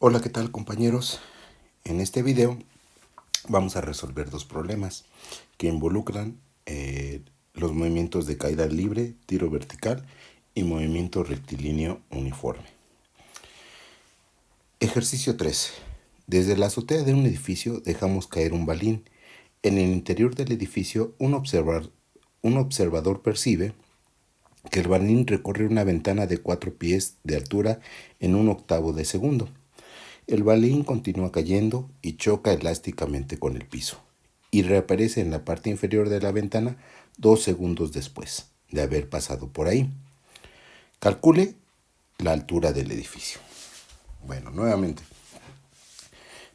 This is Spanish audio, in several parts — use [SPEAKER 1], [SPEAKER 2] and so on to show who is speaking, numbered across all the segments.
[SPEAKER 1] Hola, ¿qué tal, compañeros? En este video vamos a resolver dos problemas que involucran los movimientos de caída libre, tiro vertical y movimiento rectilíneo uniforme. Ejercicio 3. Desde la azotea de un edificio dejamos caer un balín. En el interior del edificio un observador percibe que el balín recorre una ventana de 4 pies de altura en 1/8 de segundo. El balín continúa cayendo y choca elásticamente con el piso y reaparece en la parte inferior de la ventana 2 segundos después de haber pasado por ahí. Calcule la altura del edificio. Bueno, nuevamente,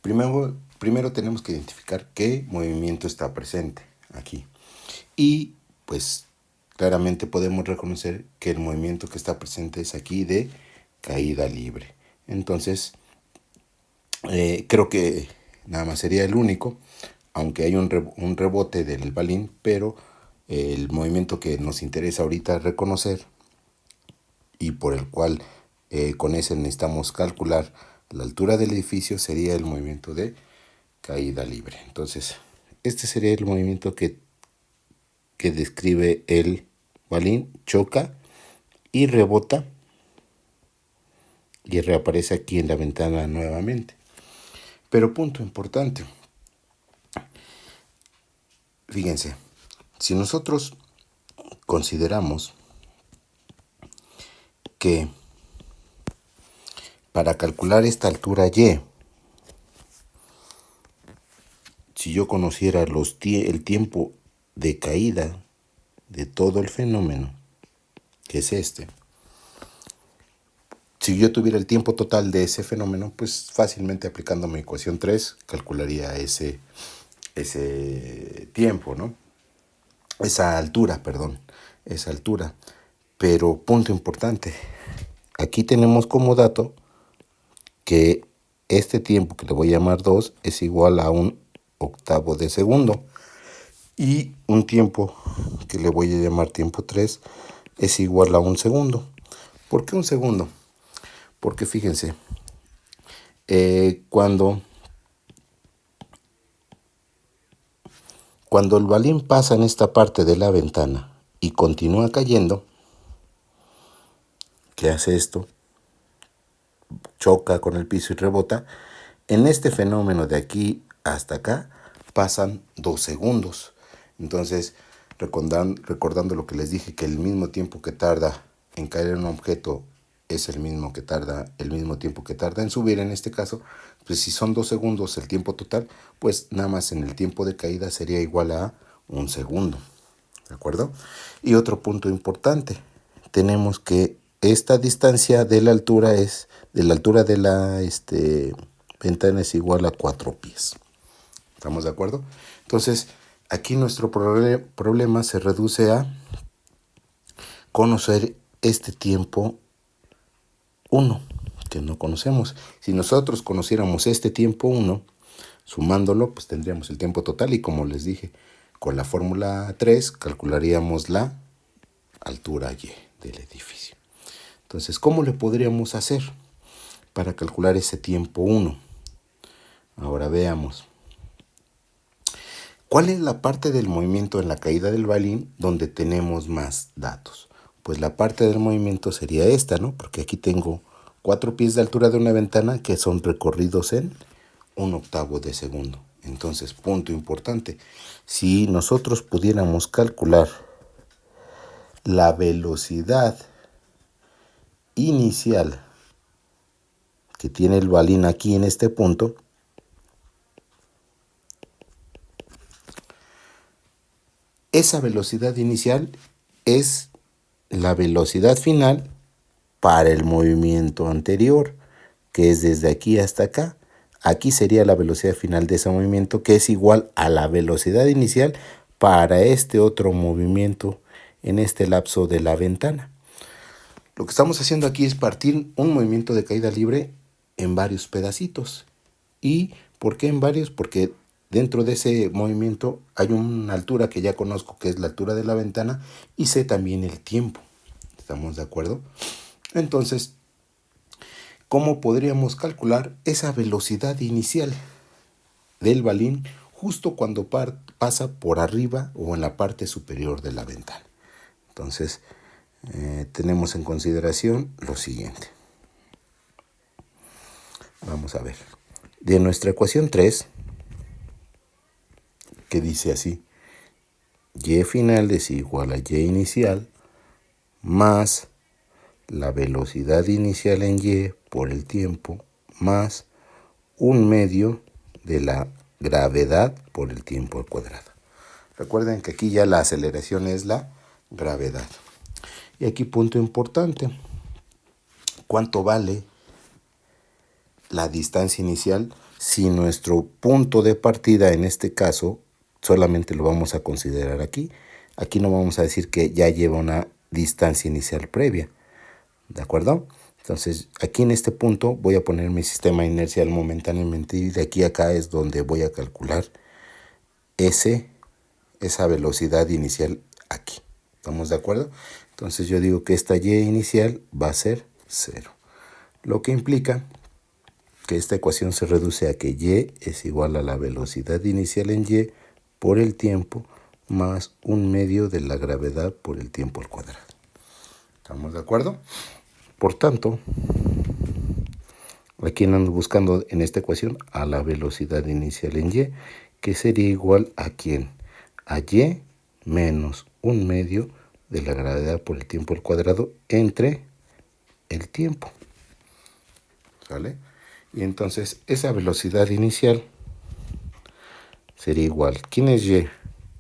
[SPEAKER 1] primero tenemos que identificar qué movimiento está presente aquí. Y pues claramente podemos reconocer que el movimiento que está presente es aquí de caída libre. Entonces, creo que nada más sería el único, aunque hay un rebote del balín, pero el movimiento que nos interesa ahorita reconocer y por el cual con ese necesitamos calcular la altura del edificio sería el movimiento de caída libre. Entonces, este sería el movimiento que describe el balín, choca y rebota y reaparece aquí en la ventana nuevamente. Pero punto importante, fíjense, si nosotros consideramos que para calcular esta altura y, si yo conociera el tiempo de caída de todo el fenómeno, que es este, si yo tuviera el tiempo total de ese fenómeno, pues fácilmente aplicando mi ecuación 3 calcularía ese tiempo, ¿no? Esa altura. Pero punto importante, aquí tenemos como dato que este tiempo, que le voy a llamar 2, es igual a 1/8 de segundo. Y un tiempo, que le voy a llamar tiempo 3, es igual a 1 segundo. ¿Por qué 1 segundo? Porque fíjense, cuando el balín pasa en esta parte de la ventana y continúa cayendo, ¿qué hace esto? Choca con el piso y rebota. En este fenómeno de aquí hasta acá pasan 2 segundos. Entonces, recordando lo que les dije, que el mismo tiempo que tarda en caer en un objeto es el mismo tiempo que tarda en subir, en este caso, pues si son 2 segundos el tiempo total, pues nada más en el tiempo de caída sería igual a 1 segundo. ¿De acuerdo? Y otro punto importante, tenemos que esta distancia de la altura de la ventana es igual a 4 pies. ¿Estamos de acuerdo? Entonces, aquí nuestro problema se reduce a conocer este tiempo 1, que no conocemos. Si nosotros conociéramos este tiempo 1, sumándolo, pues tendríamos el tiempo total y, como les dije, con la fórmula 3 calcularíamos la altura y del edificio. Entonces, ¿cómo le podríamos hacer para calcular ese tiempo 1? Ahora veamos. ¿Cuál es la parte del movimiento en la caída del balín donde tenemos más datos? Pues la parte del movimiento sería esta, ¿no? Porque aquí tengo 4 pies de altura de una ventana que son recorridos en 1/8 de segundo. Entonces, punto importante, si nosotros pudiéramos calcular la velocidad inicial que tiene el balín aquí en este punto, esa velocidad inicial es la velocidad final para el movimiento anterior, que es desde aquí hasta acá. Aquí sería la velocidad final de ese movimiento, que es igual a la velocidad inicial para este otro movimiento en este lapso de la ventana. Lo que estamos haciendo aquí es partir un movimiento de caída libre en varios pedacitos. ¿Y por qué en varios? Porque dentro de ese movimiento hay una altura que ya conozco, que es la altura de la ventana, y sé también el tiempo. ¿Estamos de acuerdo? Entonces, ¿cómo podríamos calcular esa velocidad inicial del balín justo cuando pasa por arriba o en la parte superior de la ventana? Entonces, tenemos en consideración lo siguiente. Vamos a ver. De nuestra ecuación 3, que dice así: y final es igual a y inicial más la velocidad inicial en y por el tiempo más un medio de la gravedad por el tiempo al cuadrado. Recuerden que aquí ya la aceleración es la gravedad. Y aquí punto importante: ¿cuánto vale la distancia inicial si nuestro punto de partida, en este caso, solamente lo vamos a considerar aquí? Aquí no vamos a decir que ya lleva una distancia inicial previa, ¿de acuerdo? Entonces, aquí en este punto voy a poner mi sistema inercial momentáneamente y de aquí a acá es donde voy a calcular esa velocidad inicial aquí. ¿Estamos de acuerdo? Entonces yo digo que esta y inicial va a ser 0. Lo que implica que esta ecuación se reduce a que y es igual a la velocidad inicial en y por el tiempo más un medio de la gravedad por el tiempo al cuadrado. ¿Estamos de acuerdo? Por tanto, aquí ando buscando en esta ecuación a la velocidad inicial en y, que sería igual a ¿quién? A y menos un medio de la gravedad por el tiempo al cuadrado entre el tiempo. ¿Sale? Y entonces esa velocidad inicial sería igual. ¿Quién es y?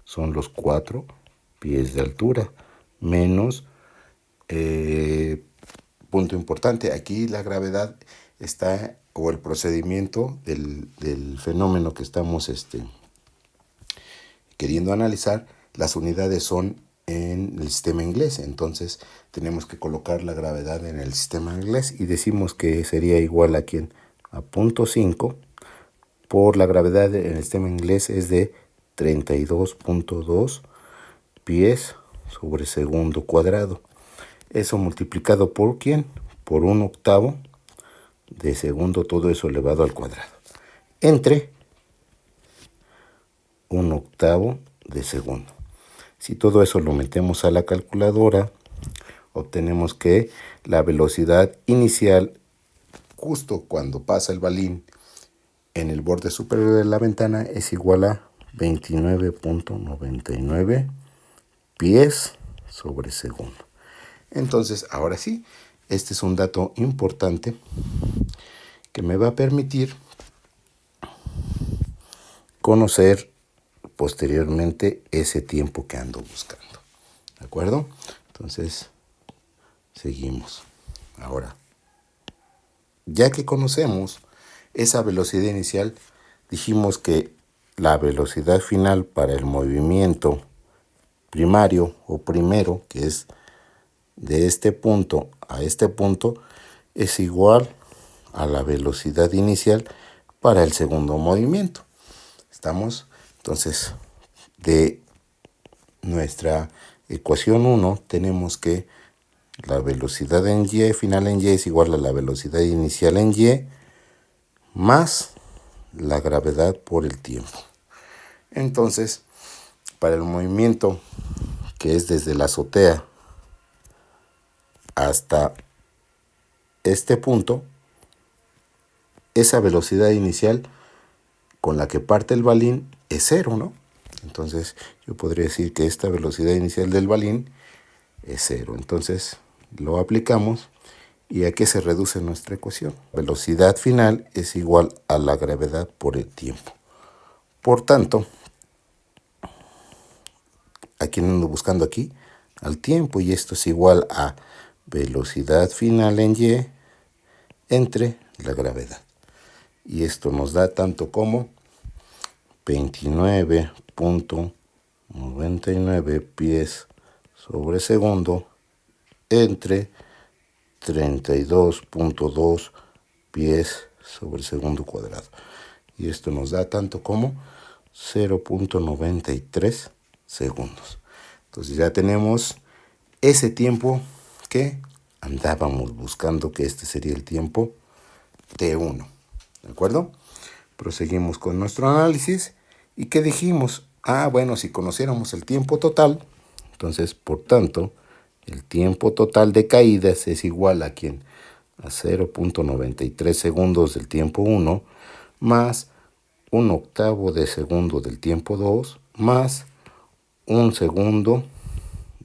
[SPEAKER 1] Son los 4 pies de altura menos, punto importante, aquí la gravedad está, o el procedimiento del fenómeno que estamos queriendo analizar, las unidades son en el sistema inglés. Entonces tenemos que colocar la gravedad en el sistema inglés y decimos que sería igual a ¿quién? A 0.5 por la gravedad en el sistema inglés es de 32.2 pies sobre segundo cuadrado. Eso multiplicado por ¿quién? Por 1/8 de segundo, todo eso elevado al cuadrado, entre 1/8 de segundo. Si todo eso lo metemos a la calculadora, obtenemos que la velocidad inicial justo cuando pasa el balín en el borde superior de la ventana es igual a 29.99 pies sobre segundo. Entonces, ahora sí, este es un dato importante que me va a permitir conocer posteriormente ese tiempo que ando buscando. ¿De acuerdo? Entonces, seguimos. Ahora, ya que conocemos esa velocidad inicial, dijimos que la velocidad final para el movimiento primario o primero, que es de este punto a este punto, es igual a la velocidad inicial para el segundo movimiento. ¿Estamos? Entonces, de nuestra ecuación 1 tenemos que la velocidad en y, final en y, es igual a la velocidad inicial en y más la gravedad por el tiempo. Entonces, para el movimiento que es desde la azotea hasta este punto, esa velocidad inicial con la que parte el balín es 0, ¿no? Entonces, yo podría decir que esta velocidad inicial del balín es 0. Entonces, lo aplicamos. ¿Y a qué se reduce nuestra ecuación? Velocidad final es igual a la gravedad por el tiempo. Por tanto, aquí ando buscando aquí al tiempo, y esto es igual a velocidad final en y entre la gravedad. Y esto nos da tanto como 29.99 pies sobre segundo entre 32.2 pies sobre segundo cuadrado. Y esto nos da tanto como 0.93 segundos. Entonces ya tenemos ese tiempo que andábamos buscando, que este sería el tiempo T1. ¿De acuerdo? Proseguimos con nuestro análisis. ¿Y qué dijimos? Bueno, si conociéramos el tiempo total, entonces, por tanto, el tiempo total de caídas es igual a ¿quién? A 0.93 segundos del tiempo 1 más 1/8 de segundo del tiempo 2 más 1 segundo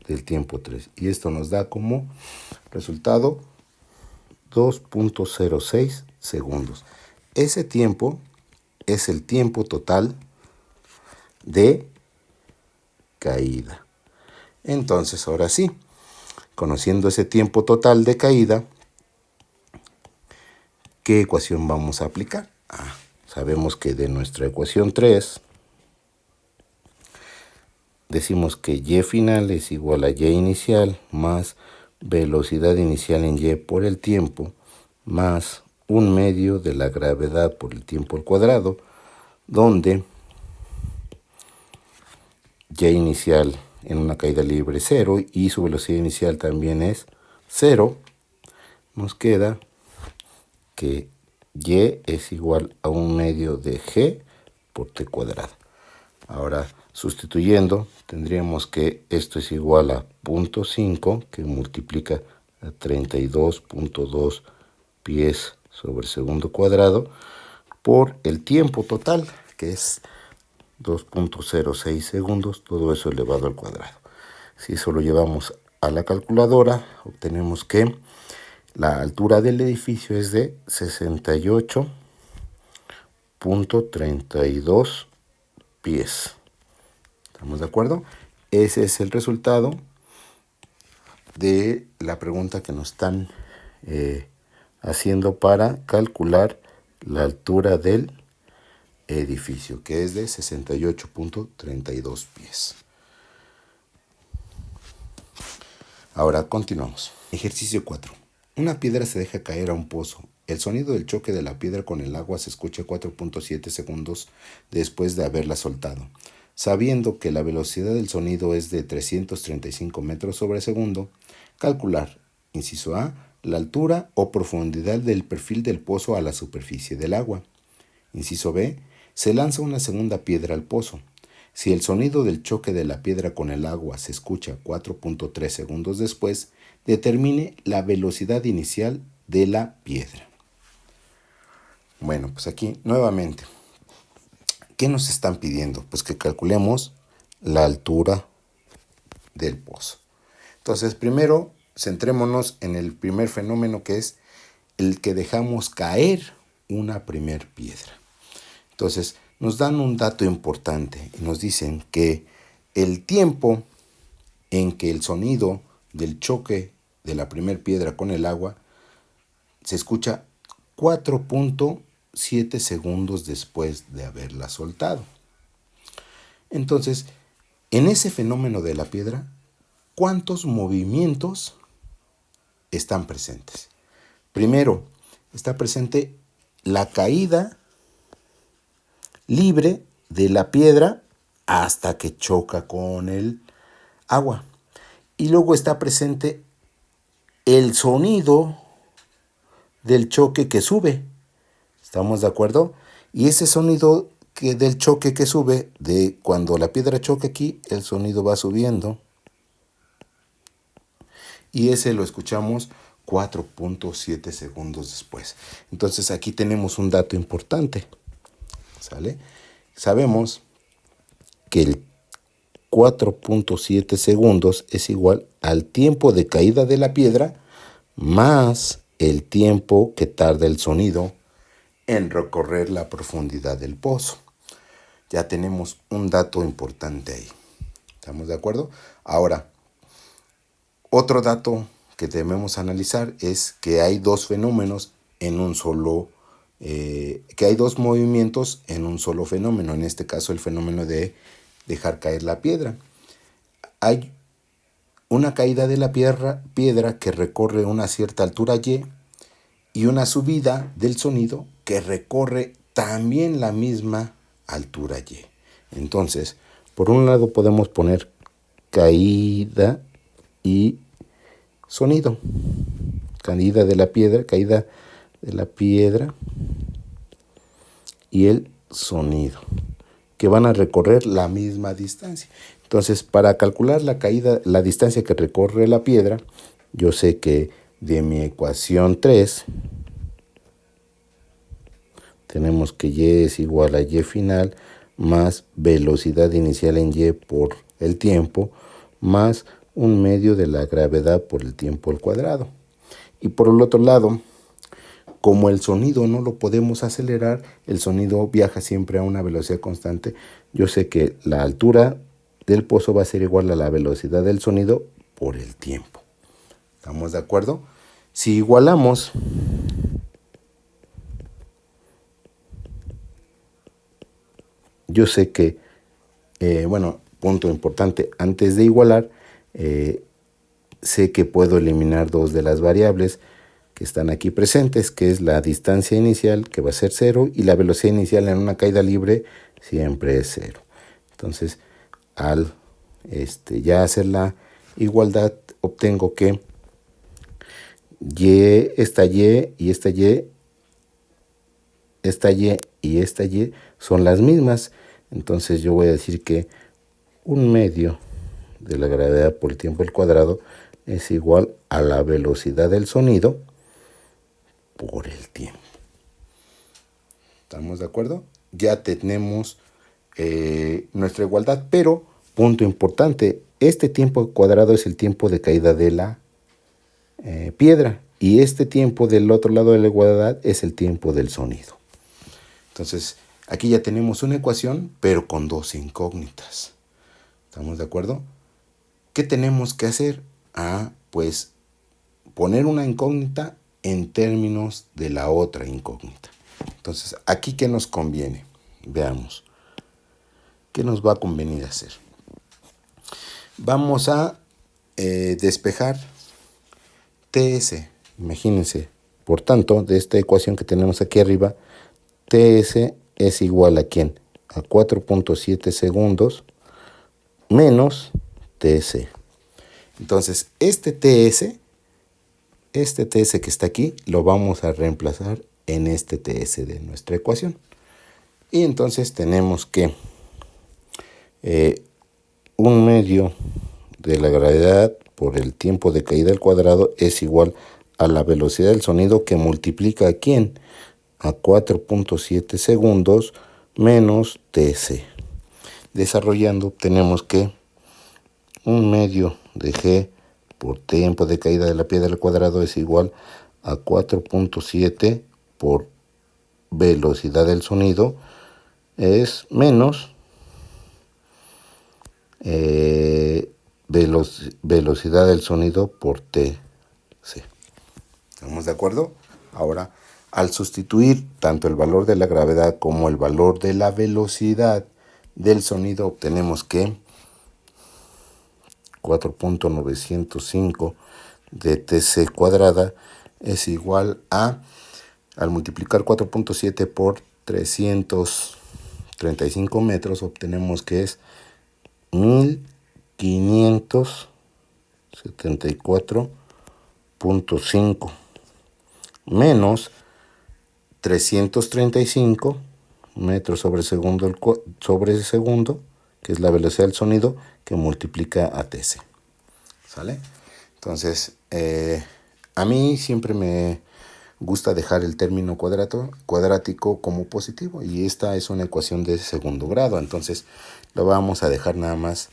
[SPEAKER 1] del tiempo 3. Y esto nos da como resultado 2.06 segundos. Ese tiempo es el tiempo total de caída. Entonces, ahora sí, conociendo ese tiempo total de caída, ¿qué ecuación vamos a aplicar? Sabemos que de nuestra ecuación 3, decimos que y final es igual a y inicial más velocidad inicial en y por el tiempo más 1/2 de la gravedad por el tiempo al cuadrado, donde y inicial en una caída libre es 0 y su velocidad inicial también es 0, nos queda que y es igual a 1/2 de g por t cuadrado. Ahora, sustituyendo, tendríamos que esto es igual a 0.5, que multiplica a 32.2 pies sobre segundo cuadrado, por el tiempo total, que es 2.06 segundos, todo eso elevado al cuadrado. Si eso lo llevamos a la calculadora, obtenemos que la altura del edificio es de 68.32 pies. ¿Estamos de acuerdo? Ese es el resultado de la pregunta que nos están haciendo para calcular la altura del edificio, que es de 68.32 pies. Ahora continuamos. Ejercicio 4. Una piedra se deja caer a un pozo. El sonido del choque de la piedra con el agua se escucha 4.7 segundos después de haberla soltado. Sabiendo que la velocidad del sonido es de 335 metros sobre segundo, calcular, inciso A, la altura o profundidad del perfil del pozo a la superficie del agua. Inciso B, se lanza una segunda piedra al pozo. Si el sonido del choque de la piedra con el agua se escucha 4.3 segundos después, determine la velocidad inicial de la piedra. Bueno, pues aquí nuevamente, ¿qué nos están pidiendo? Pues que calculemos la altura del pozo. Entonces, primero, centrémonos en el primer fenómeno, que es el que dejamos caer una primer piedra. Entonces, nos dan un dato importante y nos dicen que el tiempo en que el sonido del choque de la primer piedra con el agua se escucha 4.7 segundos después de haberla soltado. Entonces, en ese fenómeno de la piedra, ¿cuántos movimientos están presentes? Primero, está presente la caída libre de la piedra hasta que choca con el agua. Y luego está presente el sonido del choque que sube. ¿Estamos de acuerdo? Y ese sonido del choque que sube, de cuando la piedra choca aquí, el sonido va subiendo. Y ese lo escuchamos 4.7 segundos después. Entonces aquí tenemos un dato importante. ¿Sale? Sabemos que el 4.7 segundos es igual al tiempo de caída de la piedra más el tiempo que tarda el sonido en recorrer la profundidad del pozo. Ya tenemos un dato importante ahí. ¿Estamos de acuerdo? Ahora, otro dato que debemos analizar es que hay dos fenómenos en un solo que hay dos movimientos en un solo fenómeno, en este caso el fenómeno de dejar caer la piedra. Hay una caída de la piedra que recorre una cierta altura y una subida del sonido que recorre también la misma altura y. Entonces, por un lado podemos poner caída y sonido. Caída de la piedra, caída de la piedra y el sonido, que van a recorrer la misma distancia. Entonces, para calcular la caída, la distancia que recorre la piedra, yo sé que de mi ecuación 3 tenemos que y es igual a y final más velocidad inicial en y por el tiempo más 1/2 de la gravedad por el tiempo al cuadrado. Y por el otro lado, como el sonido no lo podemos acelerar, el sonido viaja siempre a una velocidad constante, yo sé que la altura del pozo va a ser igual a la velocidad del sonido por el tiempo. ¿Estamos de acuerdo? Si igualamos yo sé que, bueno, punto importante, antes de igualar, sé que puedo eliminar dos de las variables que están aquí presentes, que es la distancia inicial, que va a ser 0, y la velocidad inicial en una caída libre siempre es 0. Entonces, al ya hacer la igualdad, obtengo que esta y y esta y y esta y son las mismas. Entonces yo voy a decir que 1/2 de la gravedad por el tiempo al cuadrado es igual a la velocidad del sonido por el tiempo. ¿Estamos de acuerdo? Ya tenemos nuestra igualdad, pero punto importante, este tiempo cuadrado es el tiempo de caída de la piedra y este tiempo del otro lado de la igualdad es el tiempo del sonido. Entonces, aquí ya tenemos una ecuación, pero con dos incógnitas. ¿Estamos de acuerdo? ¿Qué tenemos que hacer? Pues poner una incógnita en términos de la otra incógnita. Entonces, ¿aquí qué nos conviene? Veamos. ¿Qué nos va a convenir hacer? Vamos a despejar TS. Imagínense. Por tanto, de esta ecuación que tenemos aquí arriba, TS es igual a ¿quién? A 4.7 segundos menos TS. Entonces, este TS que está aquí, lo vamos a reemplazar en este TS de nuestra ecuación. Y entonces tenemos que 1/2 de la gravedad por el tiempo de caída al cuadrado es igual a la velocidad del sonido que multiplica a ¿quién? A 4.7 segundos menos TC. Desarrollando tenemos que 1/2 de G por tiempo de caída de la piedra al cuadrado es igual a 4.7 por velocidad del sonido es menos velocidad del sonido por TC. ¿Estamos de acuerdo? Ahora, al sustituir tanto el valor de la gravedad como el valor de la velocidad del sonido, obtenemos que 4.905 de TC cuadrada es igual a, al multiplicar 4.7 por 335 metros, obtenemos que es 1574.5 menos 335 metros sobre segundo, que es la velocidad del sonido, que multiplica a TC. ¿Sale? Entonces, a mí siempre me gusta dejar el término cuadrático como positivo, y esta es una ecuación de segundo grado, entonces lo vamos a dejar nada más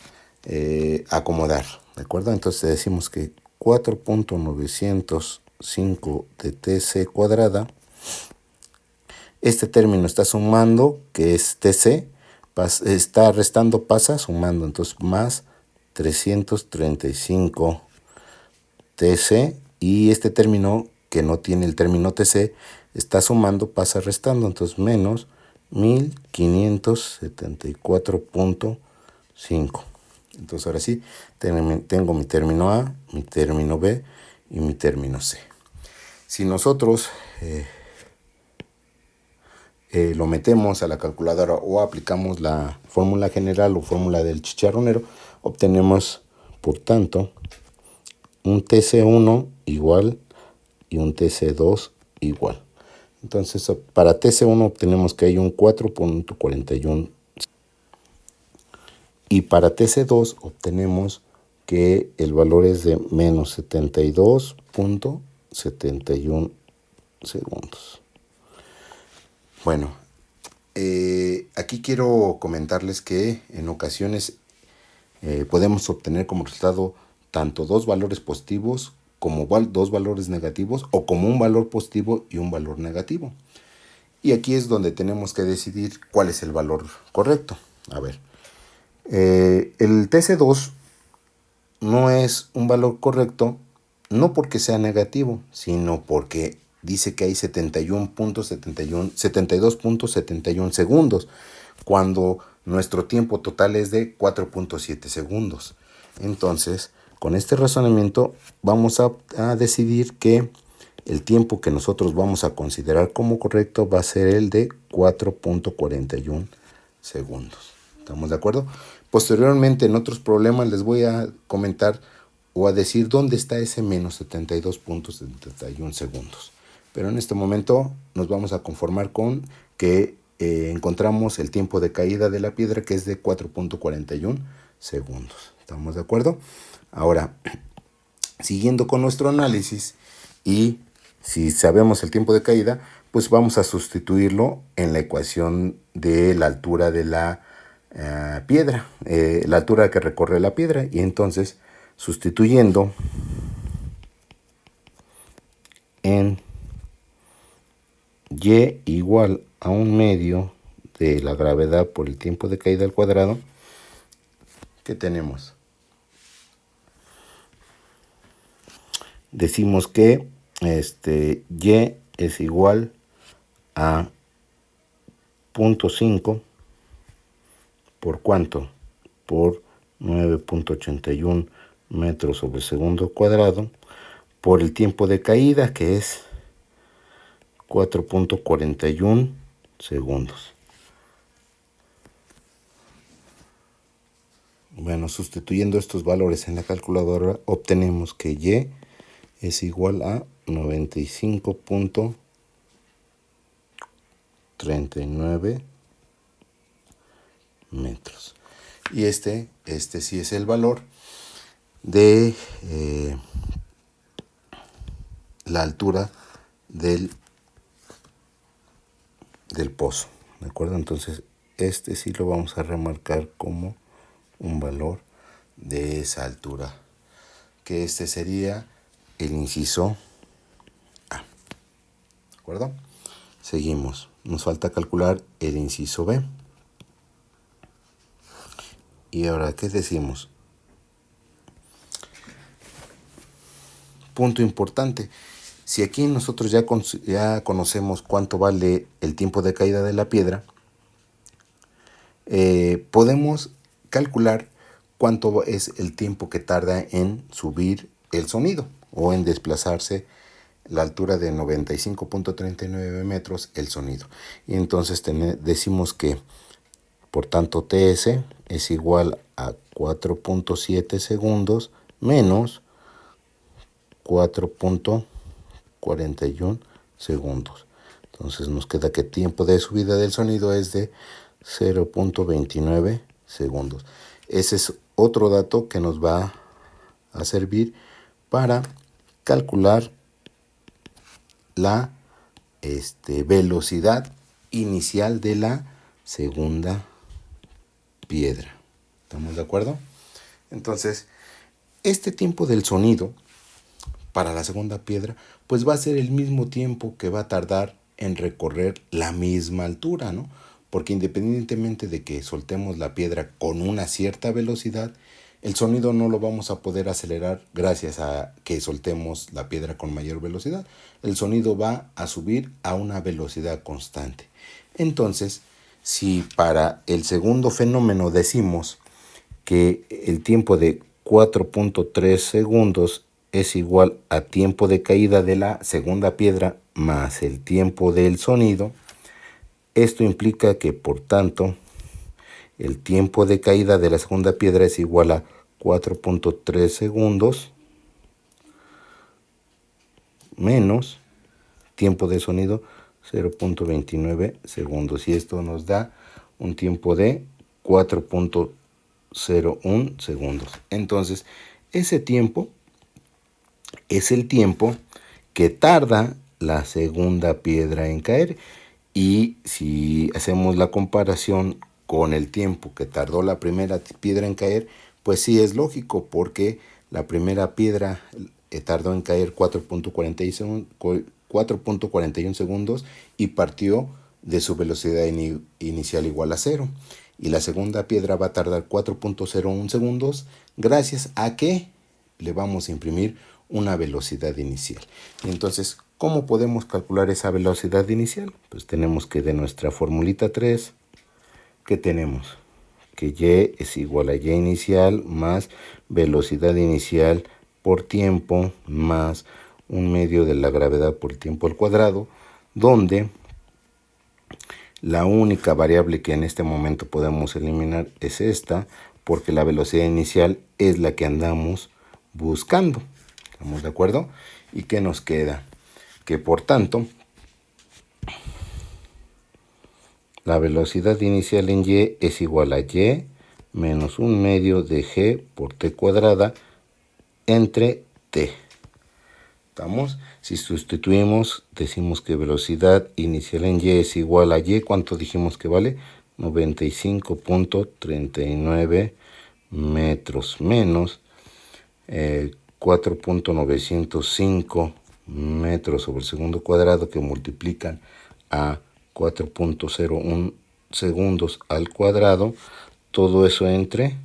[SPEAKER 1] acomodar, ¿de acuerdo? Entonces decimos que 4.905 de TC cuadrada, este término está sumando, que es TC, está restando, pasa sumando, entonces más 335 TC, y este término que no tiene el término TC está sumando, pasa restando, entonces menos 1574.5. Entonces ahora sí tengo mi término A, mi término B y mi término C. Si nosotros lo metemos a la calculadora o aplicamos la fórmula general o fórmula del chicharronero, obtenemos, por tanto, un TC1 igual y un TC2 igual. Entonces, para TC1 obtenemos que hay un 4.41 y para TC2 obtenemos que el valor es de menos 72.71 segundos. Bueno, aquí quiero comentarles que en ocasiones podemos obtener como resultado tanto dos valores positivos como dos valores negativos, o como un valor positivo y un valor negativo. Y aquí es donde tenemos que decidir cuál es el valor correcto. A ver, el TC2 no es un valor correcto, no porque sea negativo, sino porque dice que hay 72.71 segundos, cuando nuestro tiempo total es de 4.7 segundos. Entonces, con este razonamiento vamos a decidir que el tiempo que nosotros vamos a considerar como correcto va a ser el de 4.41 segundos. ¿Estamos de acuerdo? Posteriormente, en otros problemas les voy a comentar o a decir dónde está ese menos 72.71 segundos. Pero en este momento nos vamos a conformar con que encontramos el tiempo de caída de la piedra, que es de 4.41 segundos. ¿Estamos de acuerdo? Ahora, siguiendo con nuestro análisis, y si sabemos el tiempo de caída, pues vamos a sustituirlo en la ecuación de la altura de la piedra, la altura que recorre la piedra. Y entonces, sustituyendo en y igual a 1/2 de la gravedad por el tiempo de caída al cuadrado, ¿qué tenemos? Decimos que y es igual a 0.5 por ¿cuánto? Por 9.81 metros sobre segundo cuadrado, por el tiempo de caída, que es 4.41 segundos. Bueno, sustituyendo estos valores en la calculadora, obtenemos que y es igual a 95.39 metros. Y este sí es el valor de la altura del pozo. ¿De acuerdo? Entonces, sí lo vamos a remarcar como un valor de esa altura, que sería el inciso A. ¿De acuerdo? Seguimos. Nos falta calcular el inciso B. Y ahora, ¿qué decimos? Punto importante. Si aquí nosotros ya conocemos cuánto vale el tiempo de caída de la piedra, podemos calcular cuánto es el tiempo que tarda en subir el sonido o en desplazarse la altura de 95.39 metros el sonido. Y entonces decimos que, por tanto, TS es igual a 4.7 segundos menos 4.41 segundos. Entonces nos queda que el tiempo de subida del sonido es de 0.29 segundos. Ese es otro dato que nos va a servir para calcular la velocidad inicial de la segunda piedra. ¿Estamos de acuerdo? Entonces, este tiempo del sonido para la segunda piedra, pues va a ser el mismo tiempo que va a tardar en recorrer la misma altura, ¿no? Porque independientemente de que soltemos la piedra con una cierta velocidad, el sonido no lo vamos a poder acelerar gracias a que soltemos la piedra con mayor velocidad. El sonido va a subir a una velocidad constante. Entonces, si para el segundo fenómeno decimos que el tiempo de 4.3 segundos es igual a tiempo de caída de la segunda piedra más el tiempo del sonido, esto implica que, por tanto, el tiempo de caída de la segunda piedra es igual a 4.3 segundos menos tiempo de sonido 0.29 segundos. Y esto nos da un tiempo de 4.01 segundos. Entonces, ese tiempo es el tiempo que tarda la segunda piedra en caer. Y si hacemos la comparación con el tiempo que tardó la primera piedra en caer, pues sí es lógico, porque la primera piedra tardó en caer 4.41 segundos y partió de su velocidad inicial igual a 0. Y la segunda piedra va a tardar 4.01 segundos gracias a que le vamos a imprimir una velocidad inicial. Entonces, ¿cómo podemos calcular esa velocidad inicial? Pues tenemos que de nuestra formulita 3, ¿qué tenemos? Que y es igual a y inicial más velocidad inicial por tiempo más un medio de la gravedad por tiempo al cuadrado, donde la única variable que en este momento podemos eliminar es esta, porque la velocidad inicial es la que andamos buscando. ¿Estamos de acuerdo? ¿Y qué nos queda? Que por tanto, la velocidad inicial en y es igual a y menos un medio de g por t cuadrada entre t. ¿Estamos? Si sustituimos, decimos que velocidad inicial en y es igual a y. ¿Cuánto dijimos que vale? 95.39 metros menos 4.905 metros sobre el segundo cuadrado, que multiplican a 4.01 segundos al cuadrado. Todo eso entre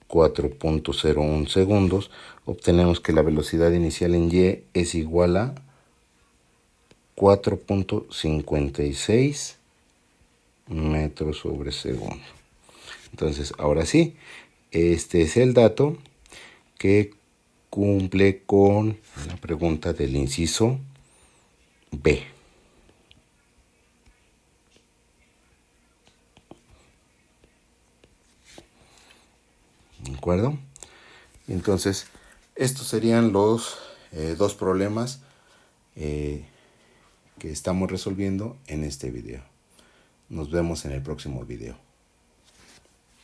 [SPEAKER 1] 4.01 segundos. Obtenemos que la velocidad inicial en y es igual a 4.56 metros sobre segundo. Entonces, ahora sí, este es el dato que cumple con la pregunta del inciso B. ¿De acuerdo? Entonces, estos serían los dos problemas que estamos resolviendo en este video. Nos vemos en el próximo video.